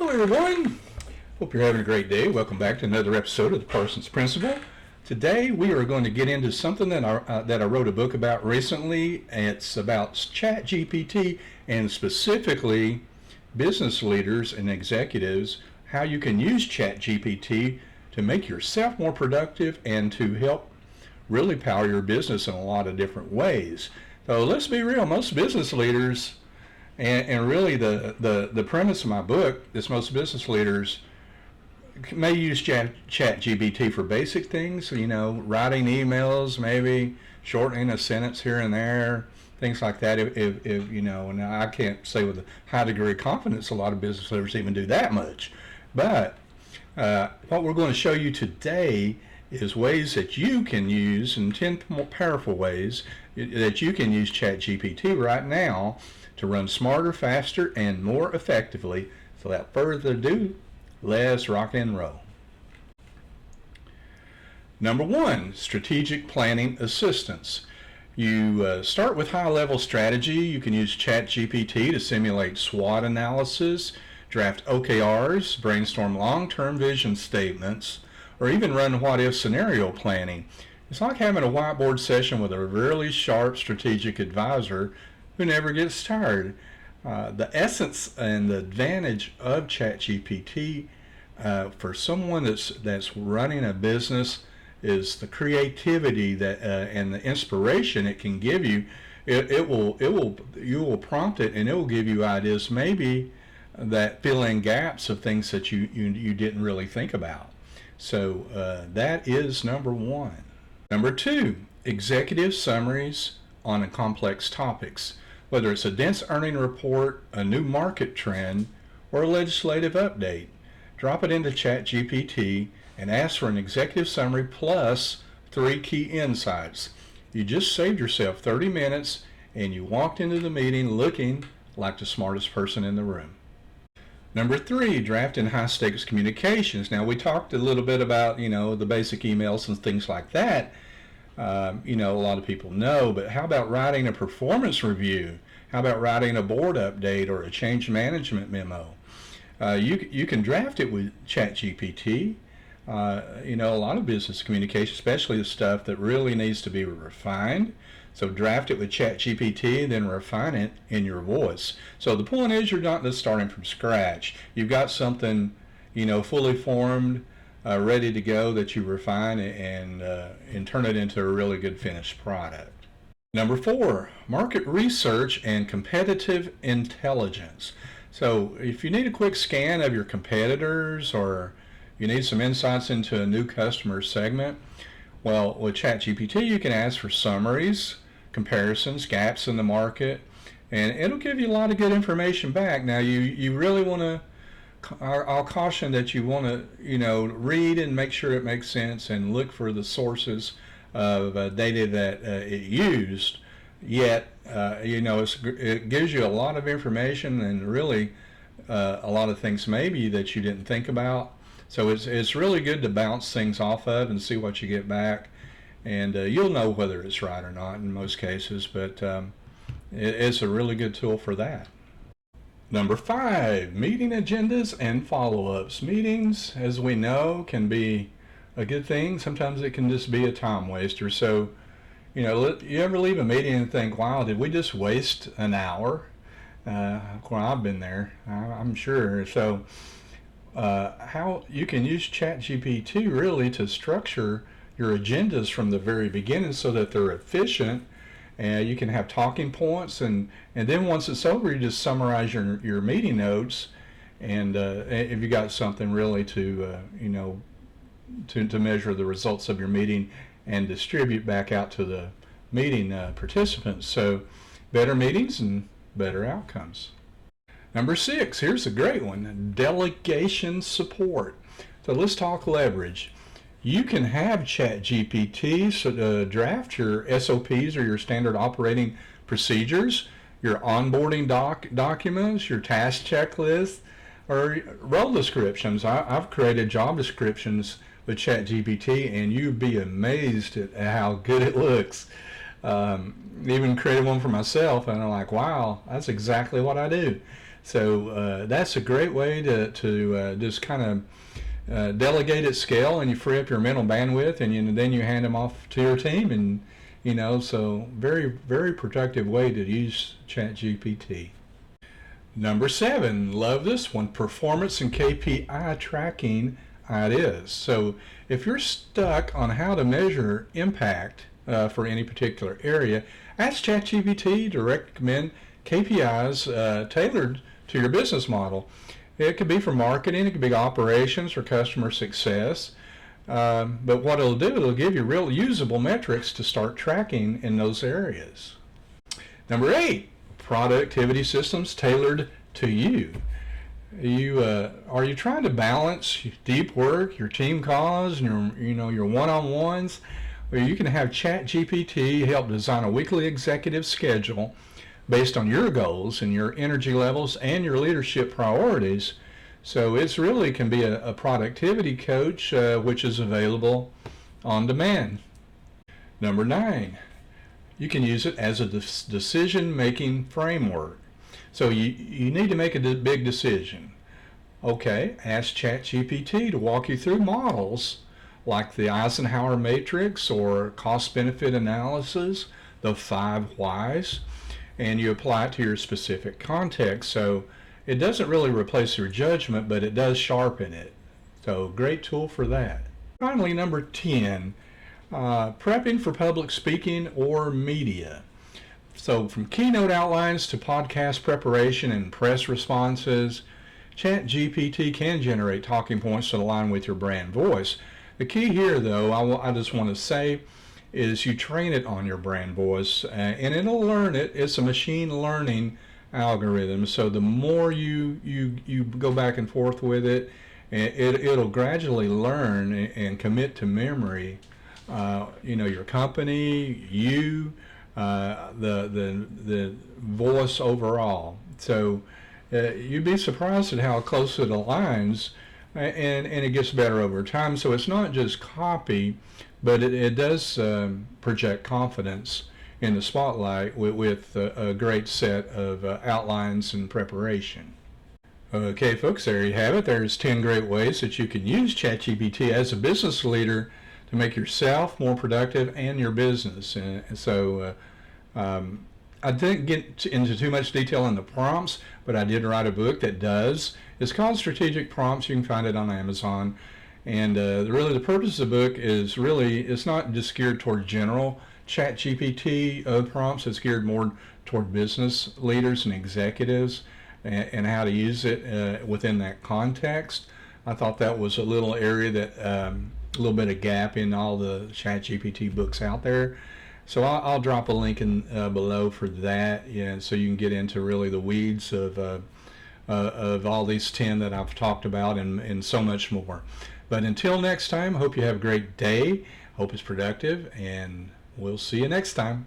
Hello everyone, hope you're having a great day. Welcome back to another episode of the Parsons Principle. Today we are going to get into something that I wrote a book about recently. It's about ChatGPT and specifically business leaders and executives, how you can use ChatGPT to make yourself more productive and to help really power your business in a lot of different ways. So let's be real, most business leaders, and really the premise of my book is most business leaders may use ChatGPT for basic things, writing emails, maybe shortening a sentence here and there, things like that. If and I can't say with a high degree of confidence a lot of business leaders even do that much. But what we're going to show you today is ways that you can use, and 10 more powerful ways that you can use ChatGPT right now to run smarter, faster, and more effectively. So without further ado, let's rock and roll. Number 1, strategic planning assistance. You start with high-level strategy. You can use ChatGPT to simulate SWOT analysis, draft OKRs, brainstorm long-term vision statements, or even run what-if scenario planning. It's like having a whiteboard session with a really sharp strategic advisor who never gets tired. The essence and the advantage of ChatGPT for someone that's running a business is the creativity that and the inspiration it can give you. You will prompt it and it will give you ideas, maybe that fill in gaps of things that you didn't really think about. So that is number 1. Number 2, executive summaries on complex topics. Whether it's a dense earning report, a new market trend, or a legislative update, drop it into ChatGPT and ask for an executive summary plus 3 key insights. You just saved yourself 30 minutes and you walked into the meeting looking like the smartest person in the room. Number 3, draft and high stakes communications. Now we talked a little bit about, the basic emails and things like that. A lot of people know, but how about writing a performance review? How about writing a board update or a change management memo? You can draft it with ChatGPT. A lot of business communication, especially the stuff that really needs to be refined. So draft it with ChatGPT, then refine it in your voice. So the point is, you're not just starting from scratch. You've got something, fully formed, ready to go that you refine and turn it into a really good finished product. Number 4, market research and competitive intelligence. So if you need a quick scan of your competitors or you need some insights into a new customer segment, well, with ChatGPT you can ask for summaries, comparisons, gaps in the market, and it'll give you a lot of good information back. Now you really want to, I'll caution that you want to, read and make sure it makes sense and look for the sources of data that it used. Yet, it gives you a lot of information and really a lot of things maybe that you didn't think about. So it's really good to bounce things off of and see what you get back. And you'll know whether it's right or not in most cases, but it's a really good tool for that. Number 5, meeting agendas and follow-ups. Meetings, as we know, can be a good thing. Sometimes it can just be a time waster. So, you ever leave a meeting and think, wow, did we just waste an hour? Well, I've been there, I'm sure. So how you can use ChatGPT really to structure your agendas from the very beginning so that they're efficient. And you can have talking points, and then once it's over, you just summarize your meeting notes, and if you got something really to measure the results of your meeting and distribute back out to the meeting participants. So better meetings and better outcomes. Number 6, here's a great one, delegation support. So let's talk leverage. You can have ChatGPT draft your SOPs or your standard operating procedures, your onboarding documents, your task checklists, or role descriptions. I've created job descriptions with ChatGPT, and you'd be amazed at how good it looks. Even created one for myself, and I'm like, wow, that's exactly what I do. So that's a great way to just kind of delegate at scale, and you free up your mental bandwidth, and then you hand them off to your team, and so very, very productive way to use ChatGPT. Number 7, love this one, performance and KPI tracking ideas. So if you're stuck on how to measure impact for any particular area, ask ChatGPT to recommend KPIs tailored to your business model. It could be for marketing, it could be operations or customer success. But what it'll do, it'll give you real usable metrics to start tracking in those areas. Number 8, productivity systems tailored to you. Are you trying to balance deep work, your team calls, and your one-on-ones? Well, you can have ChatGPT help design a weekly executive schedule based on your goals and your energy levels and your leadership priorities. So it's really can be a productivity coach, which is available on demand. Number 9, you can use it as a decision-making framework. So you need to make a big decision. Okay, ask ChatGPT to walk you through models like the Eisenhower matrix or cost-benefit analysis, the 5 whys, and you apply it to your specific context. So it doesn't really replace your judgment, but it does sharpen it. So great tool for that. Finally, number 10, prepping for public speaking or media. So from keynote outlines to podcast preparation and press responses, ChatGPT can generate talking points that align with your brand voice. The key here, though, I just want to say, is you train it on your brand voice, and it'll learn it. It's a machine learning algorithm. So the more you go back and forth with it, it'll gradually learn and commit to memory. Your company, the voice overall. So you'd be surprised at how close it aligns, and it gets better over time. So it's not just copy, but it does project confidence in the spotlight with a great set of outlines and preparation. Okay, folks, there you have it. There's 10 great ways that you can use ChatGPT as a business leader to make yourself more productive and your business. So I didn't get into too much detail in the prompts, but I did write a book that does. It's called Strategic Prompts. You can find it on Amazon. And really the purpose of the book is it's not just geared toward general ChatGPT prompts. It's geared more toward business leaders and executives and how to use it within that context. I thought that was a little area that a little bit of gap in all the ChatGPT books out there. So I'll drop a link in below for that, so you can get into really the weeds of all these 10 that I've talked about and so much more. But until next time, hope you have a great day. Hope it's productive, and we'll see you next time.